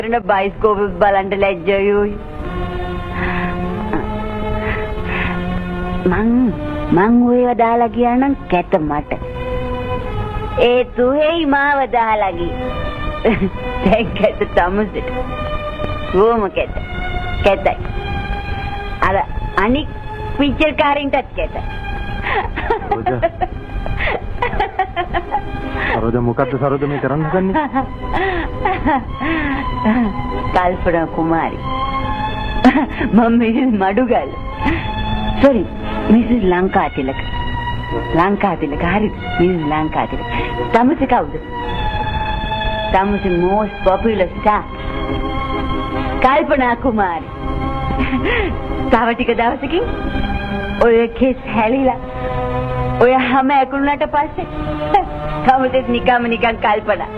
Bioscope බලන්න ලැජ්ජයි. මං ඔයව දාලා ගියා නම් කැත මට. ඒ තුහෙයි මාව දාලා ගියේ. දැන් කැත තමසෙට. කොහොම කැත? කැතයි. අර අනික් පිච්චර් කාරින්ටත් කැතයි. සරෝජ මොකද්ද සරෝජ මේ කරන්න හදන්නේ? කල්පනා කුමාරි. මම මේ මඩුගල්. sorry Mrs Lankatilaka. ලංකාතිලක හරිද? මිසස් ලංකාතිලක. තමසේ කවුද? තමසේ most popular star. කල්පනා කුමාරි. තව ටික දවසකින් ඔය කෙස් හැලිලා ඔය හැම ඇකුණාට පස්සේ තමසේ නිකන් කල්පනා